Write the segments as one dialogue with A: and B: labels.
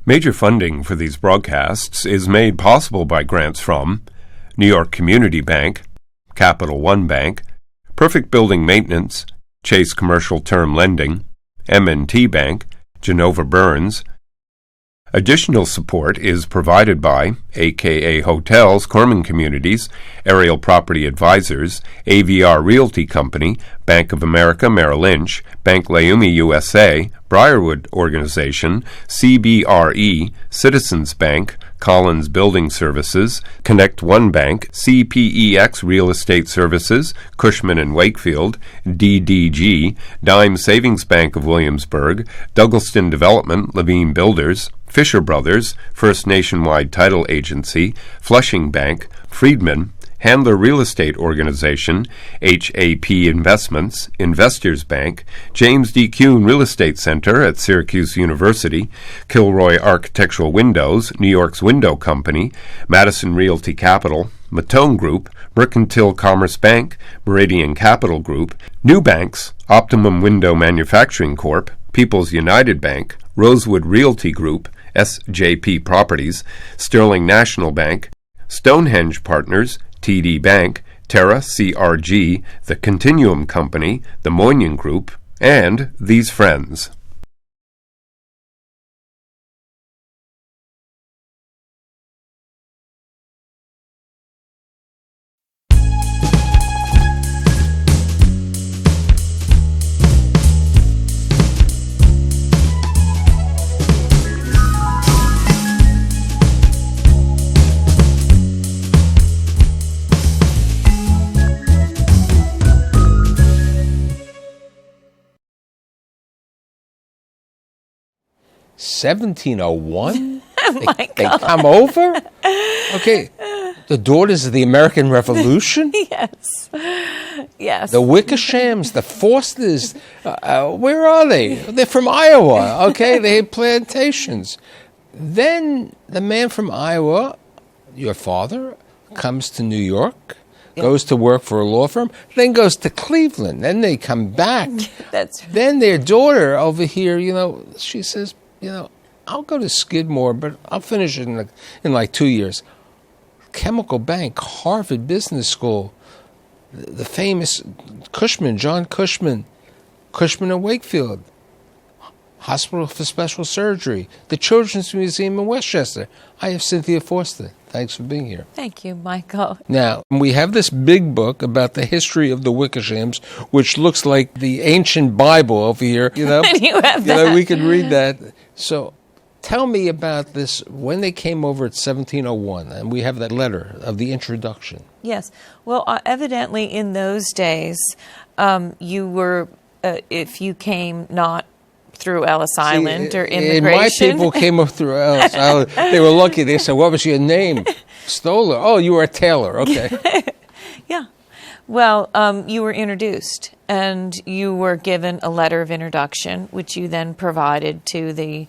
A: Major funding for these broadcasts is made possible by grants from New York Community Bank, Capital One Bank, Perfect Building Maintenance, Chase Commercial Term Lending, M&T Bank, Genova Burns. Additional support is provided by AKA Hotels, Corman Communities, Aerial Property Advisors, AVR Realty Company, Bank of America Merrill Lynch, Bank Leumi USA, Briarwood Organization, CBRE, Citizens Bank, Collins Building Services, Connect One Bank, CPEX Real Estate Services, Cushman & Wakefield, DDG, Dime Savings Bank of Williamsburg, Douglaston Development, Levine Builders, Fisher Brothers, First Nationwide Title Agency, Flushing Bank, Friedman, Handler Real Estate Organization, HAP Investments, Investors Bank, James D. Kuhn Real Estate Center at Syracuse University, Kilroy Architectural Windows, New York's Window Company, Madison Realty Capital, Matone Group, Mercantile Commerce Bank, Meridian Capital Group, New Banks, Optimum Window Manufacturing Corp., People's United Bank, Rosewood Realty Group, SJP Properties, Sterling National Bank, Stonehenge Partners, TD Bank, Terra CRG, The Continuum Company, The Moynihan Group, and These Friends.
B: $1701?
C: Oh my God.
B: They come over? Okay. The daughters of the American Revolution?
C: Yes. Yes.
B: The Wickershams, the Fosters, where are they? They're from Iowa, okay? They had plantations. Then the man from Iowa, your father, comes to New York, goes to work for a law firm, then goes to Cleveland. Then they come back.
C: That's right.
B: Then their daughter over here, she says, I'll go to Skidmore, but I'll finish it in like 2 years. Chemical Bank, Harvard Business School, the famous Cushman, John Cushman, Cushman & Wakefield, Hospital for Special Surgery, the Children's Museum in Westchester. I have Cynthia Foster. Thanks for being here.
C: Thank you, Michael.
B: Now, we have this big book about the history of the Wickershams, which looks like the ancient Bible over here.
C: You have that.
B: We could read that. So tell me about this, when they came over at 1701, and we have that letter of the introduction.
C: Yes. Well, evidently in those days, you were, if you came not through Ellis Island or immigration.
B: My people came up through Ellis Island. They were lucky. They said, what was your name? Stoller. Oh, you were a tailor. Okay.
C: Yeah. Well, you were introduced, and you were given a letter of introduction, which you then provided to the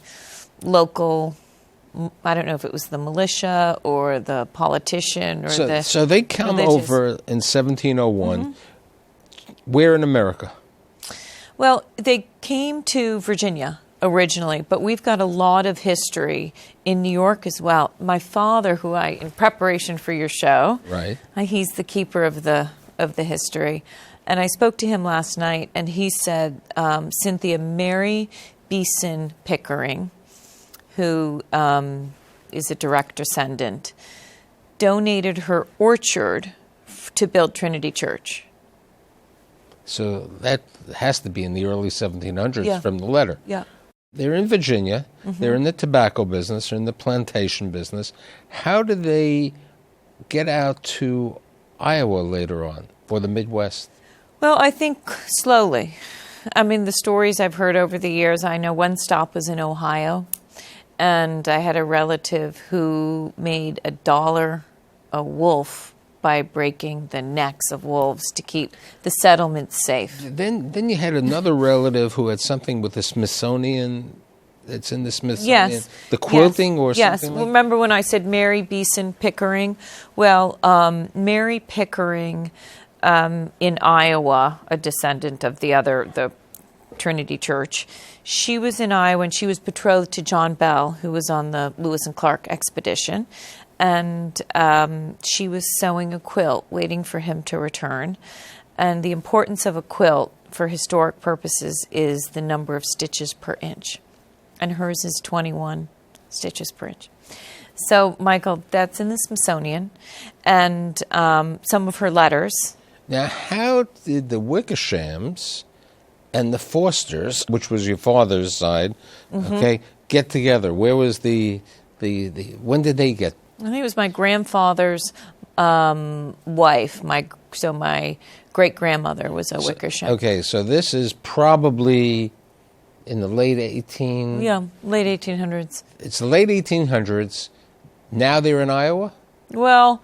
C: local, I don't know if it was the militia or the politician or
B: So they come
C: religious.
B: over in 1701. Mm-hmm. Where in America?
C: Well, they came to Virginia originally, but we've got a lot of history in New York as well. My father, who in preparation for your show,
B: right,
C: he's the keeper of the history, and I spoke to him last night, and he said Cynthia Mary Beeson Pickering, who is a direct descendant, donated her orchard to build Trinity Church.
B: So that has to be in the early 1700s from the letter.
C: Yeah.
B: They're in Virginia. Mm-hmm. They're in the tobacco business. They're in the plantation business. How did they get out to Iowa later on, or the Midwest?
C: Well, I think slowly. I mean, the stories I've heard over the years, I know one stop was in Ohio, and I had a relative who made $1 a wolf by breaking the necks of wolves to keep the settlements safe.
B: Then you had another relative who had something with the Smithsonian. It's in the Smithsonian.
C: Yes.
B: The quilting or
C: yes.
B: something
C: Yes. Remember when I said Mary Beeson Pickering? Well, Mary Pickering in Iowa, a descendant of the Trinity Church. She was in Iowa, and she was betrothed to John Bell, who was on the Lewis and Clark expedition. And she was sewing a quilt, waiting for him to return. And the importance of a quilt for historic purposes is the number of stitches per inch. And hers is 21 stitches per inch. So, Michael, that's in the Smithsonian. And some of her letters.
B: Now, how did the Wickershams and the Fosters, which was your father's side, okay, get together? Where was the when did they get?
C: I think it was my grandfather's wife. My great-grandmother was a Wickersham.
B: Okay, so this is probably in the late
C: late 1800s.
B: It's the late 1800s. Now they're in Iowa?
C: Well,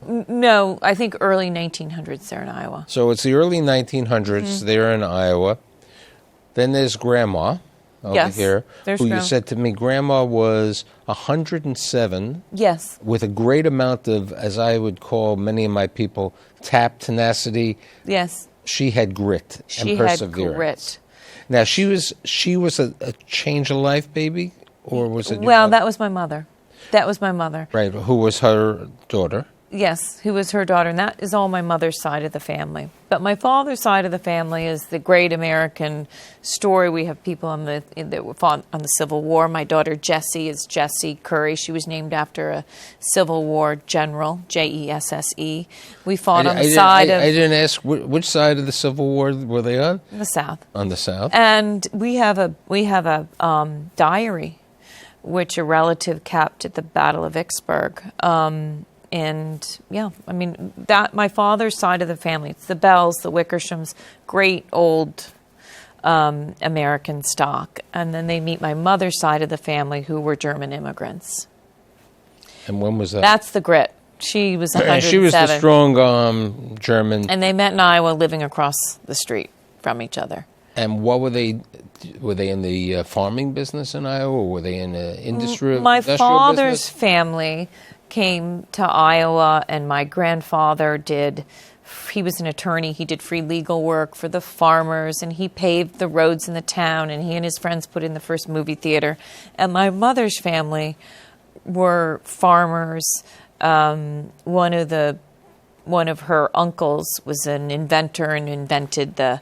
C: no, I think early 1900s they're in Iowa.
B: So it's the early 1900s. They're in Iowa. Then there's Grandma over here, who you said to me, Grandma was 107.
C: Yes.
B: With a great amount of, as I would call many of my people, tap, tenacity.
C: Yes.
B: She had grit and perseverance.
C: She had grit.
B: Now, she was a change of life baby, or was it?
C: Well, that was my mother. That was my mother.
B: Right. Who was her daughter?
C: Yes, who was her daughter, and that is all my mother's side of the family. But my father's side of the family is the great American story. We have people that fought on the Civil War. My daughter Jessie is Jessie Curry. She was named after a Civil War general, Jesse. We fought on the side of...
B: I didn't ask, which side of the Civil War were they on?
C: The South.
B: On the South.
C: And we have a diary, which a relative kept at the Battle of Vicksburg. And yeah, I mean, that my father's side of the family, it's the Bells, the Wickershams, great old American stock. And then they meet my mother's side of the family, who were German immigrants.
B: And when was that?
C: That's the grit. She was 107.
B: She was the strong German.
C: And they met in Iowa, living across the street from each other.
B: And what were they? Were they in the farming business in Iowa, or were they in the industrial
C: My
B: business?
C: father's family came to Iowa, and my grandfather he was an attorney. He did free legal work for the farmers, and he paved the roads in the town, and he and his friends put in the first movie theater. And my mother's family were farmers. One of her uncles was an inventor and invented the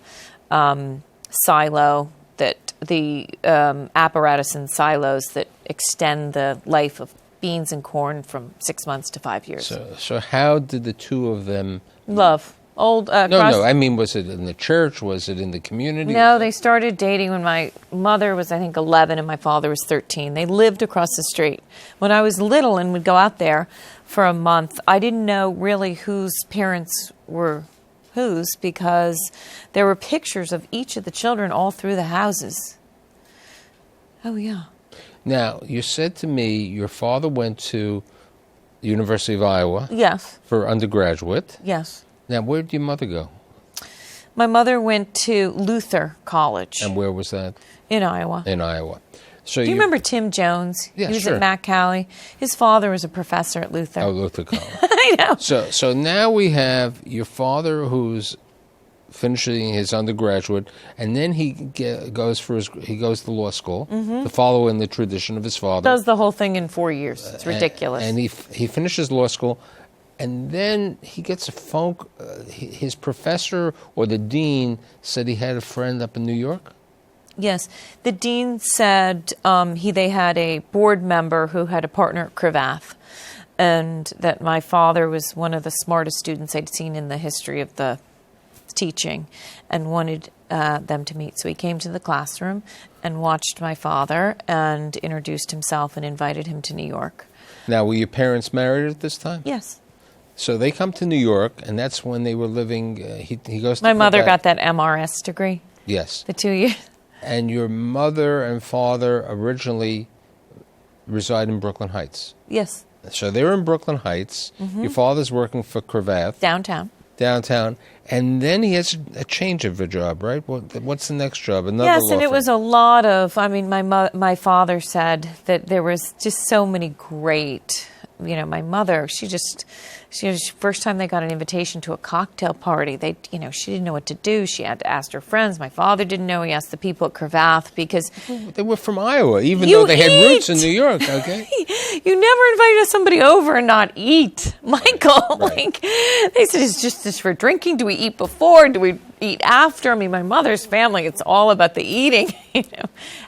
C: silo, that the apparatus and silos that extend the life of beans and corn from 6 months to 5 years.
B: So how did the two of them
C: love? No,
B: I mean, was it in the church? Was it in the community?
C: No, they started dating when my mother was, I think, 11 and my father was 13. They lived across the street. When I was little and would go out there for a month, I didn't know really whose parents were whose, because there were pictures of each of the children all through the houses. Oh, yeah.
B: Now, you said to me your father went to the University of Iowa.
C: Yes.
B: For undergraduate.
C: Yes.
B: Now, where did your mother go?
C: My mother went to Luther College.
B: And where was that?
C: In Iowa.
B: In Iowa. So
C: do you remember Tim Jones?
B: Yeah,
C: he was
B: sure.
C: at Matt Cowley. His father was a professor at Luther.
B: Oh, Luther College.
C: I know.
B: So now we have your father who's finishing his undergraduate, and then he goes to law school to follow in the tradition of his father.
C: Does the whole thing in 4 years. It's ridiculous.
B: And he finishes law school, and then he gets a phone. His professor or the dean said he had a friend up in New York.
C: Yes. The dean said they had a board member who had a partner at Cravath, and that my father was one of the smartest students I'd seen in the history of the teaching, and wanted them to meet. So he came to the classroom and watched my father and introduced himself and invited him to New York.
B: Now, were your parents married at this time?
C: Yes.
B: So they come to New York, and that's when they were living. He goes to
C: my mother got that MRS degree.
B: Yes.
C: The 2 years.
B: And your mother and father originally reside in Brooklyn Heights.
C: Yes.
B: So they're in Brooklyn Heights. Your father's working for Cravath.
C: Downtown.
B: And then he has a change of a job, right? What's the next job? Another
C: yes,
B: law
C: and it
B: firm.
C: was a lot of, I mean, my father said that there was just so many great, my mother, she first time they got an invitation to a cocktail party, she didn't know what to do. She had to ask her friends. My father didn't know. He asked the people at Cravath because...
B: They were from Iowa, even though they had roots in New York, okay?
C: You never invited somebody over and not eat, Michael. Right. They said, it's just for drinking. Do we eat before? Do we eat after? I mean, my mother's family, it's all about the eating.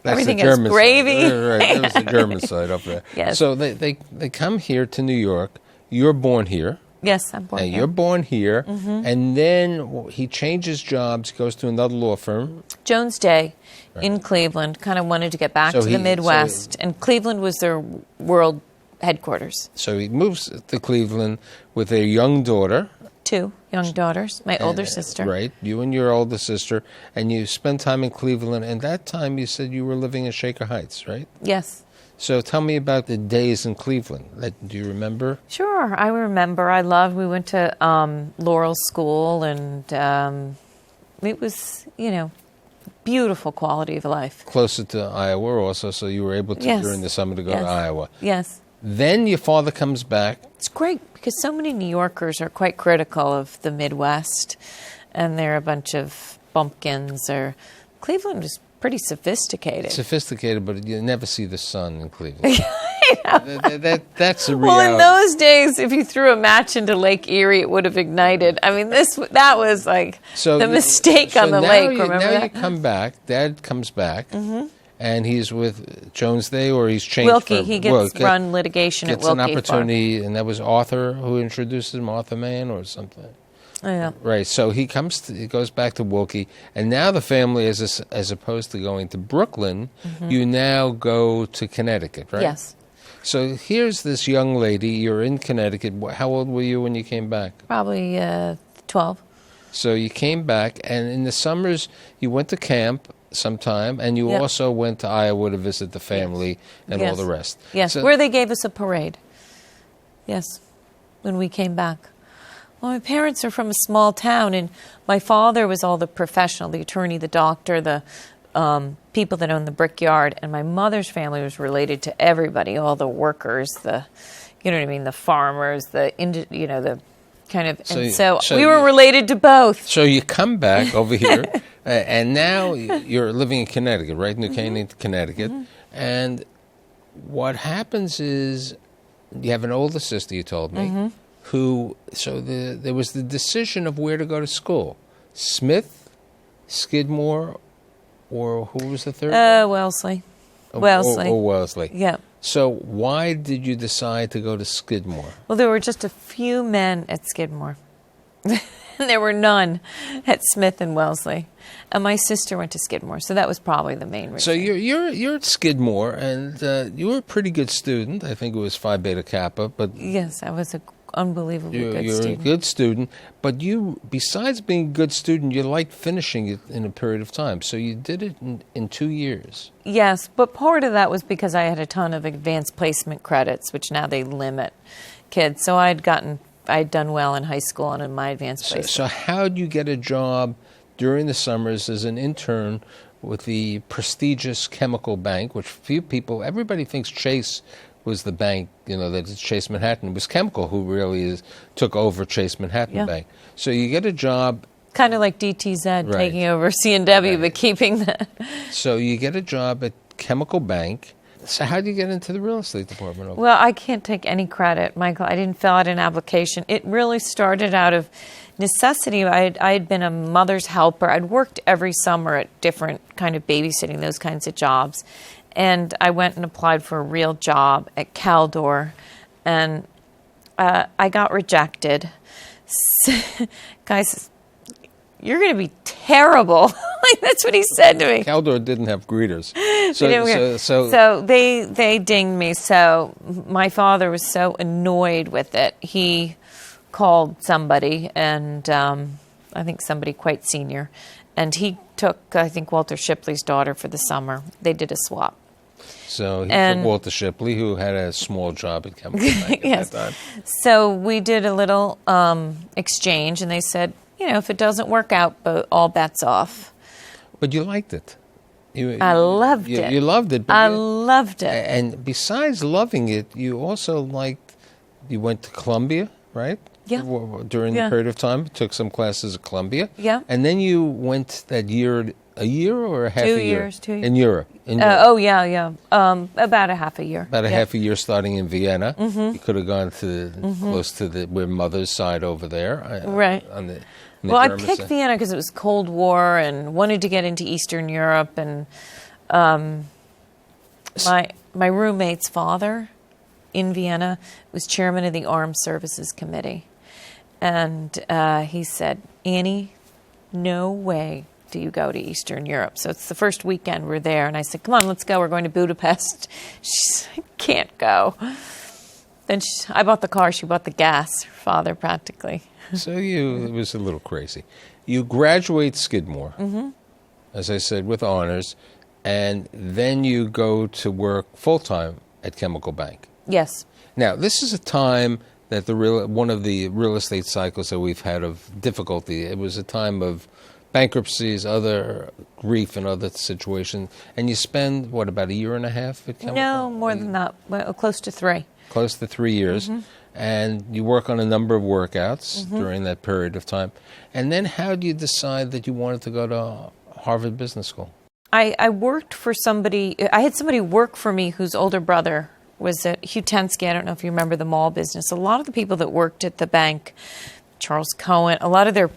C: Everything has gravy.
B: Right. That was the German side up there.
C: Yes.
B: So they come here to New York. You're born here.
C: Yes, I'm born here.
B: You're born here. And then he changes jobs, goes to another law firm.
C: Jones Day in Cleveland, kind of wanted to get back to the Midwest. And Cleveland was their world headquarters.
B: So he moves to Cleveland with a young daughter.
C: 2 young daughters, my older sister.
B: Right, you and your older sister. And you spent time in Cleveland. And that time you said you were living in Shaker Heights, right?
C: Yes.
B: So tell me about the days in Cleveland. Do you remember?
C: Sure, I remember. We went to Laurel School, and it was, beautiful quality of life.
B: Closer to Iowa also, so you were able to, during the summer, to go to Iowa.
C: Yes.
B: Then your father comes back.
C: It's great, because so many New Yorkers are quite critical of the Midwest, and they're a bunch of bumpkins. Cleveland was pretty sophisticated.
B: Sophisticated, but you never see the sun in Cleveland. That's a reality.
C: Well, in those days, if you threw a match into Lake Erie, it would have ignited. I mean, that was like the mistake on the lake. Remember that?
B: Now you come back. Dad comes back, and he's with Jones Day, or he's changed.
C: Wilkie. He gets run litigation at Wilkie.
B: Gets an opportunity, and that was Arthur who introduced him, Arthur Mann, or something.
C: Yeah.
B: Right. So he goes back to Wilkie, and now the family, as opposed to going to Brooklyn, you now go to Connecticut, right?
C: Yes.
B: So here's this young lady. You're in Connecticut. How old were you when you came back?
C: Probably 12.
B: So you came back, and in the summers you went to camp sometime, and you also went to Iowa to visit the family and all the rest.
C: Yes, so, where they gave us a parade. Yes, when we came back. Well, my parents are from a small town, and my father was all the professional, the attorney, the doctor, the people that owned the brickyard, and my mother's family was related to everybody, all the workers, the farmers, the kind of, so we were related to both.
B: So you come back over here, and now you're living in Connecticut, right? New Canaan, Connecticut, and what happens is you have an older sister, you told me, there was the decision of where to go to school. Smith, Skidmore, or who was the third?
C: Wellesley.
B: Wellesley.
C: Yeah.
B: So why did you decide to go to Skidmore?
C: Well, there were just a few men at Skidmore. There were none at Smith and Wellesley. And my sister went to Skidmore, so that was probably the main reason.
B: So you're at Skidmore, and you were a pretty good student. I think it was Phi Beta Kappa, but
C: yes, I was an unbelievably good student.
B: You're a good student, but you, besides being a good student, you liked finishing it in a period of time. So you did it in 2 years.
C: Yes, but part of that was because I had a ton of advanced placement credits, which now they limit kids. So I'd done well in high school and in my advanced placement.
B: So how did you get a job during the summers as an intern with the prestigious Chemical Bank, which everybody thinks Chase was the bank, that it's Chase Manhattan. It was Chemical who really took over Chase Manhattan Bank. So you get a job.
C: Kind of like DTZ taking over C&W, but keeping the...
B: So you get a job at Chemical Bank. So how do you get into the real estate department?
C: Well, I can't take any credit, Michael. I didn't fill out an application. It really started out of necessity. I had been a mother's helper. I'd worked every summer at different kind of babysitting, those kinds of jobs. And I went and applied for a real job at Caldor, and I got rejected. Guy says, "You're going to be terrible." That's what he said to me.
B: Caldor didn't have greeters.
C: So they dinged me. So my father was so annoyed with it. He called somebody, and I think somebody quite senior, and he took, I think, Walter Shipley's daughter for the summer. They did a swap.
B: So he took Walter Shipley, who had a small job at Chemical Bank at that time.
C: So we did a little exchange, and they said, if it doesn't work out, but all bets off.
B: But you liked it.
C: I loved it.
B: You loved it.
C: I loved it.
B: And besides loving it, you also you went to Columbia, right?
C: Yeah.
B: During the period of time, took some classes at Columbia.
C: Yeah.
B: And then you went a year or a half a year?
C: 2 years, 2 years.
B: In Europe.
C: Yeah. About a half a year.
B: About a half a year starting in Vienna.
C: Mm-hmm.
B: You could have gone to close to where Mother's side over there.
C: Right.
B: On the
C: I
B: German
C: picked
B: side.
C: Vienna because it was Cold War and wanted to get into Eastern Europe. And my roommate's father in Vienna was chairman of the Armed Services Committee. And he said, Annie, no way do you go to Eastern Europe. So it's the first weekend we're there. And I said, come on, let's go. We're going to Budapest. She said, I can't go. Then I bought the car. She bought the gas. Her father practically.
B: So it was a little crazy. You graduate Skidmore, as I said, with honors, and then you go to work full-time at Chemical Bank.
C: Yes.
B: Now, this is a time that one of the real estate cycles that we've had of difficulty. It was a time of bankruptcies, other grief, and other situations. And you spend, about a year and a half at Chemical?
C: No, more than that. Well, close to 3.
B: Close to 3 years. And you work on a number of workouts during that period of time. And then how do you decide that you wanted to go to Harvard Business School?
C: I worked for somebody. I had somebody work for me whose older brother was at Hugh Tensky. I don't know if you remember the mall business. A lot of the people that worked at the bank, Charles Cohen, a lot of their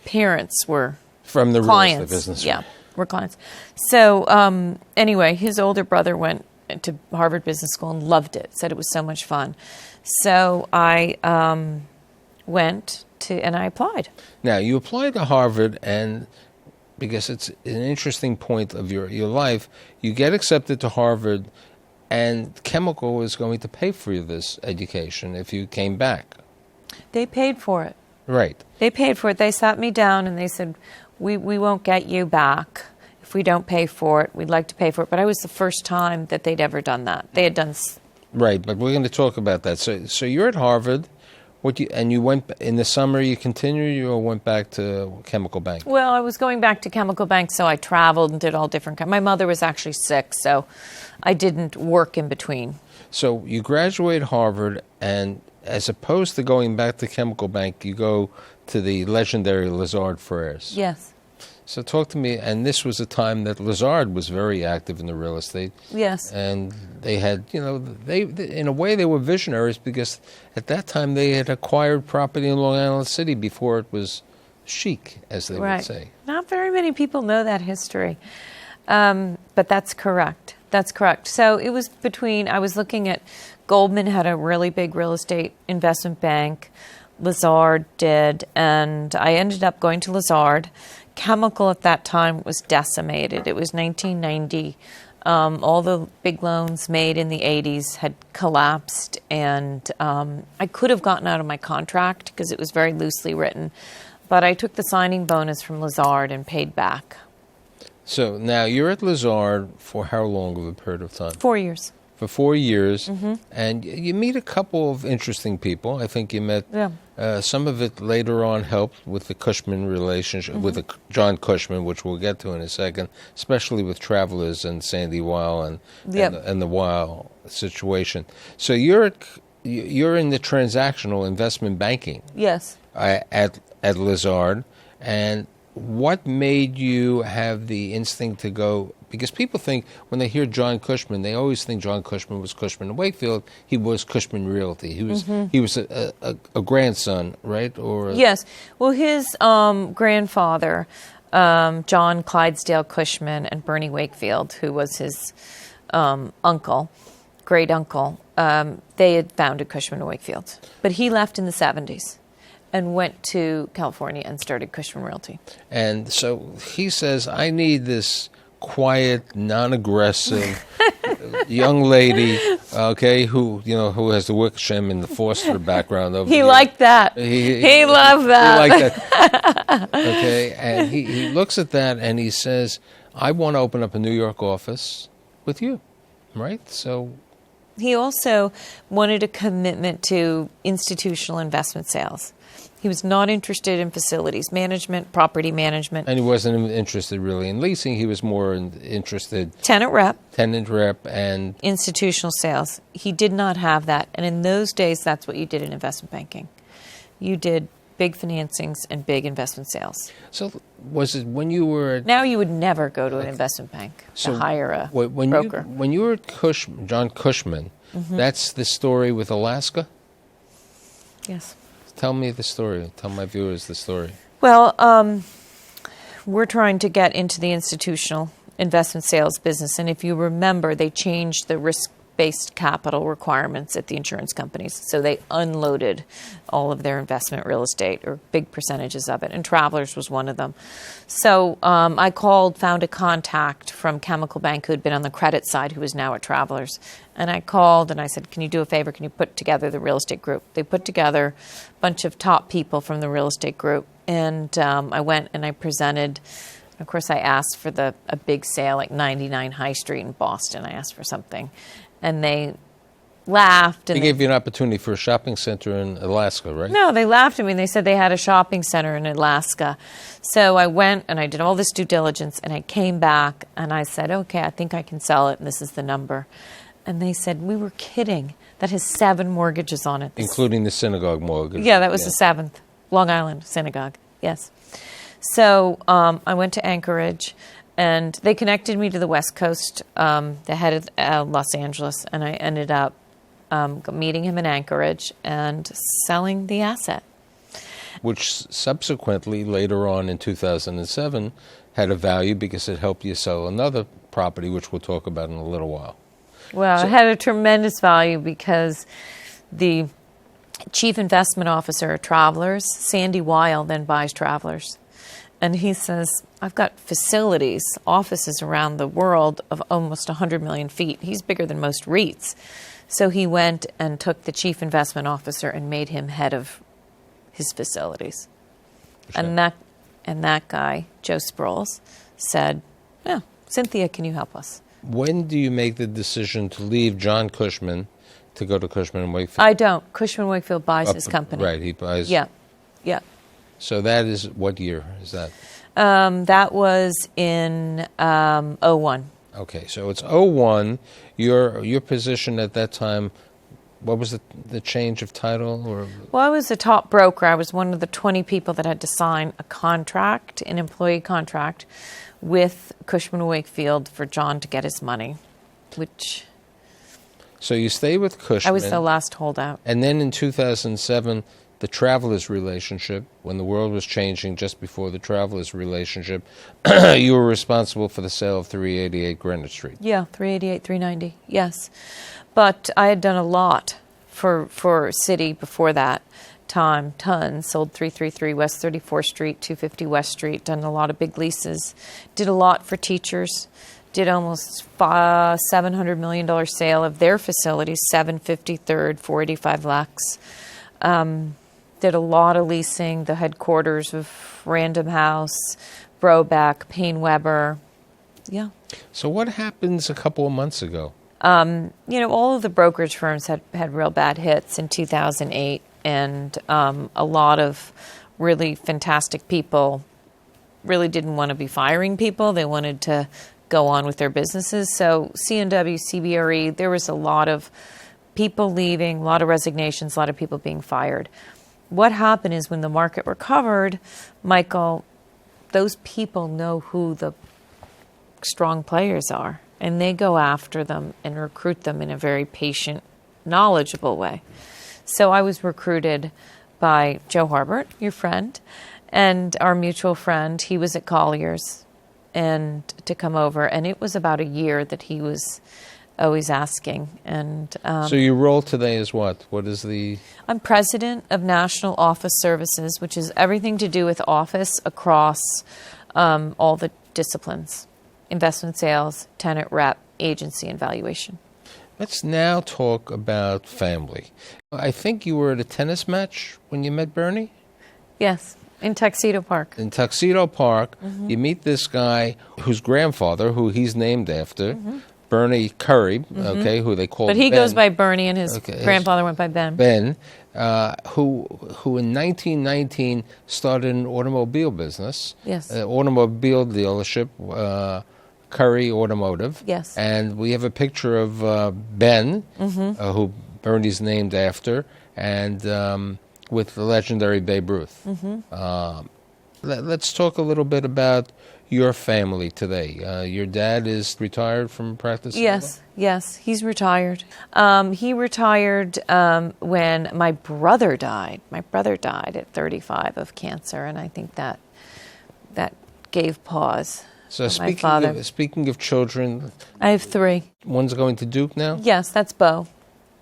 C: parents were
B: from the
C: clients.
B: Real estate business.
C: Yeah, were clients. So anyway, his older brother went to Harvard Business School and loved it, said it was so much fun. So I went and I applied.
B: Now, you applied to Harvard, and because it's an interesting point of your life, you get accepted to Harvard, and Chemical is going to pay for this education if you came back.
C: They paid for it.
B: Right.
C: They paid for it. They sat me down and they said, we won't get you back if we don't pay for it. We'd like to pay for it. But I was the first time that they'd ever done that. They had done...
B: Right, but we're going to talk about that. So you're at Harvard, and you went in the summer. You continued, or went back to Chemical Bank?
C: Well, I was going back to Chemical Bank, so I traveled and did all different kinds. My mother was actually sick, so I didn't work in between. So
B: you graduate Harvard, and as opposed to going back to Chemical Bank, you go to the legendary Lazard Frères.
C: Yes.
B: So talk to me, and this was a time that Lazard was very active in the real estate.
C: Yes.
B: And they had, they in a way they were visionaries, because at that time they had acquired property in Long Island City before it was chic, as they would say.
C: Not very many people know that history, but that's correct. That's correct. So it was I was looking at, Goldman had a really big real estate investment bank, Lazard did, and I ended up going to Lazard. Chemical at that time was decimated. It was 1990. All the big loans made in the 80s had collapsed, and I could have gotten out of my contract because it was very loosely written, but I took the signing bonus from Lazard and paid back.
B: So now you're at Lazard for how long of a period of time?
C: 4 years.
B: For 4 years, and you meet a couple of interesting people. I think you met some of it later on helped with the Cushman relationship, with John Cushman, which we'll get to in a second, especially with Travelers and Sandy Weil and the Weil situation. So you're in the transactional investment banking.
C: Yes.
B: At Lazard, and what made you have the instinct to go? Because people think, when they hear John Cushman, they always think John Cushman was Cushman & Wakefield. He was Cushman Realty. He was a grandson, right?
C: Yes. Well, his grandfather, John Clydesdale Cushman, and Bernie Wakefield, who was his uncle, great uncle, they had founded Cushman & Wakefield. But he left in the 70s. And went to California and started Cushman Realty. And
B: so he says, I need this quiet, non-aggressive young lady, who has the Wickersham and the Foster background.
C: He liked that. He loved that.
B: He liked that. Okay, and he looks at that and he says, I want to open up a New York office with you, right? So he also wanted a commitment to institutional investment sales.
C: He was not interested in facilities management, property management.
B: And he wasn't interested really in leasing. He was more interested...
C: Tenant rep.
B: And...
C: institutional sales. He did not have that. And in those days, that's what you did in investment banking. You did big financings and big investment sales.
B: So was it when you were...
C: Now you would never go to an investment bank to hire a broker.
B: When you were at John Cushman, that's the story with Alaska?
C: Yes.
B: Tell me the story. Tell my viewers the story.
C: Well, we're trying to get into the institutional investment sales business. And if you remember, they changed the risk-based capital requirements at the insurance companies. So they unloaded all of their investment real estate, or big percentages of it. And Travelers was one of them. So I found a contact from Chemical Bank who had been on the credit side, who is now at Travelers. And I called and I said, can you do a favor? Can you put together the real estate group? They put together a bunch of top people from the real estate group. And I went and I presented. Of course, I asked for a big sale, like 99 High Street in Boston. I asked for something. And they laughed. And
B: they gave you an opportunity for a shopping center in Alaska, right?
C: No, they laughed at me. They said they had a shopping center in Alaska. So I went and I did all this due diligence. And I came back and I said, okay, I think I can sell it. And this is the number. And they said, we were kidding. That has 7 mortgages on it.
B: Including the synagogue mortgage.
C: Yeah, that was the 7th. Long Island Synagogue, yes. So I went to Anchorage, and they connected me to the West Coast, the head of Los Angeles, and I ended up meeting him in Anchorage and selling the asset.
B: Which subsequently, later on in 2007, had a value because it helped you sell another property, which we'll talk about in a little while.
C: Well, it had a tremendous value because the chief investment officer at Travelers, Sandy Weil, then buys Travelers. And he says, I've got facilities, offices around the world of almost 100 million feet. He's bigger than most REITs. So he went and took the chief investment officer and made him head of his facilities. Sure. And that guy, Joe Sproles, said, yeah, Cynthia, can you help us?
B: When do you make the decision to leave John Cushman to go to Cushman & Wakefield?
C: I don't. Cushman & Wakefield buys his company.
B: Right, he buys.
C: Yeah.
B: So that is, what year is that?
C: That was in 01.
B: Okay, so it's 01. Your position at that time, what was the change of title?
C: Well, I was a top broker. I was one of the 20 people that had to sign a contract, an employee contract, with Cushman & Wakefield for John to get his money, which...
B: So you stay with Cushman.
C: I was the last holdout.
B: And then in 2007, the Travelers relationship, when the world was changing just before the Travelers relationship, you were responsible for the sale of 388 Greenwich Street.
C: Yeah, 388, 390, yes. But I had done a lot for City before that time, tons. Sold 333 West 34th Street, 250 West Street, done a lot of big leases. Did a lot for teachers. Did almost $700 million sale of their facilities, 753rd, 485 Lex. Did a lot of leasing, the headquarters of Random House, Brobeck, Payne Weber. Yeah.
B: So what happens a couple of months ago?
C: All of the brokerage firms had real bad hits in 2008, and a lot of really fantastic people really didn't want to be firing people. They wanted to go on with their businesses. So CNW, CBRE, there was a lot of people leaving, a lot of resignations, a lot of people being fired. What happened is when the market recovered, Michael, those people know who the strong players are, and they go after them and recruit them in a very patient, knowledgeable way. So I was recruited by Joe Harbert, your friend, and our mutual friend. He was at Colliers, and to come over, and it was about a year that he was always asking. And
B: so your role today is what? What is the...
C: I'm president of National Office Services, which is everything to do with office across all the disciplines: investment sales, tenant rep, agency, and valuation.
B: Let's now talk about family. I think you were at a tennis match when you met Bernie?
C: Yes, in Tuxedo Park.
B: In Tuxedo Park, you meet this guy whose grandfather, who he's named after, Bernie Curry, okay, who they call
C: But he
B: Ben,
C: goes by Bernie, and his grandfather went by Ben.
B: Ben, who in 1919 started an automobile business.
C: Yes.
B: Automobile dealership, Curry Automotive.
C: Yes.
B: And we have a picture of Ben, who Bernie's named after, and with the legendary Babe Ruth. Let's talk a little bit about your family today. Your dad is retired from practice?
C: Yes, he's retired. He retired when my brother died. My brother died at 35 of cancer, and I think that gave pause.
B: So
C: for my father.
B: Speaking of children,
C: I have 3.
B: One's going to Duke now?
C: Yes, that's Bo.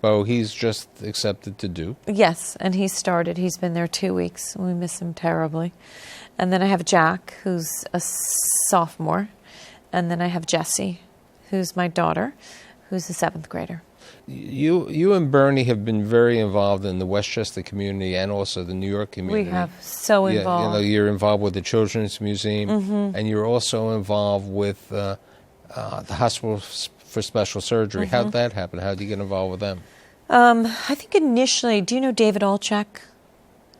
B: Bo, he's just accepted to Duke.
C: Yes, and he started. He's been there 2 weeks. We miss him terribly. And then I have Jack, who's a sophomore. And then I have Jessie, who's my daughter, who's a 7th grader.
B: You and Bernie have been very involved in the Westchester community and also the New York community.
C: We have so involved.
B: Yeah, you're involved with the Children's Museum, and you're also involved with the Hospital for Special Surgery. How'd that happen? How did you get involved with them?
C: I think initially, do you know David Olchek?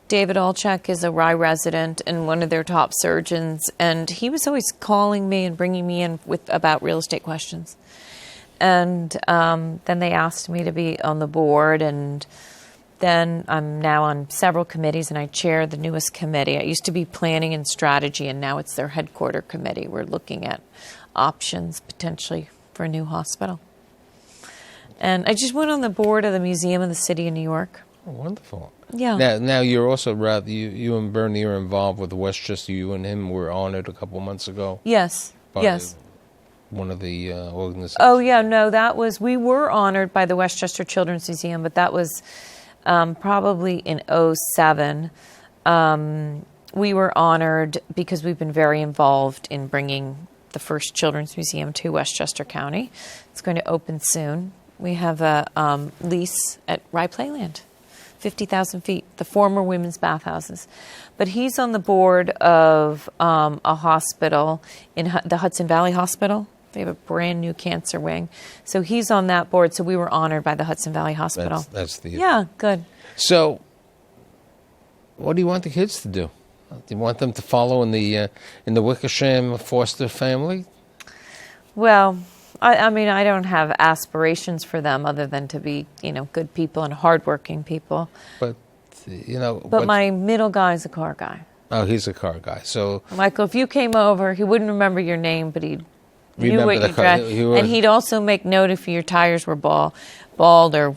C: David Olchek is a Rye resident and one of their top surgeons, and he was always calling me and bringing me in about real estate questions. And then they asked me to be on the board, and then I'm now on several committees, and I chair the newest committee. I used to be planning and strategy, and now it's their headquarter committee. We're looking at options potentially for a new hospital. And I just went on the board of the Museum of the City of New York.
B: Oh, wonderful.
C: Yeah.
B: Now you're also you and Bernie are involved with Westchester. You and him were honored a couple months ago.
C: Yes.
B: By one of the organizations.
C: Oh yeah, no, we were honored by the Westchester Children's Museum, but that was probably in 2007. We were honored because we've been very involved in bringing the first children's museum to Westchester County. It's going to open soon. We have a lease at Rye Playland, 50,000 feet, the former women's bathhouses. But he's on the board of a hospital in the Hudson Valley Hospital. They have a brand new cancer wing. So he's on that board. So we were honored by the Hudson Valley Hospital.
B: That's the...
C: Yeah, good.
B: So what do you want the kids to do? Do you want them to follow in the Wickersham Foster family?
C: Well, I mean, I don't have aspirations for them other than to be, good people and hardworking people.
B: But,
C: But my middle guy is a car guy.
B: Oh, he's a car guy. So,
C: Michael, if you came over, he wouldn't remember your name, but he knew what you drive. And he'd also make note if your tires were bald or,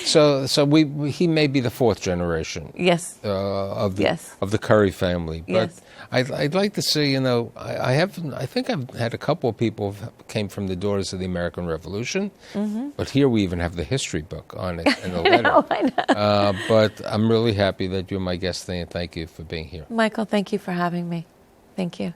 B: So he may be the 4th generation.
C: Yes.
B: Of the Curry family. But
C: yes.
B: I'd like to see, I think I've had a couple of people who came from the Daughters of the American Revolution, but here we even have the history book on it and the letter.
C: I know.
B: But I'm really happy that you're my guest today, and thank you for being here.
C: Michael, thank you for having me. Thank you.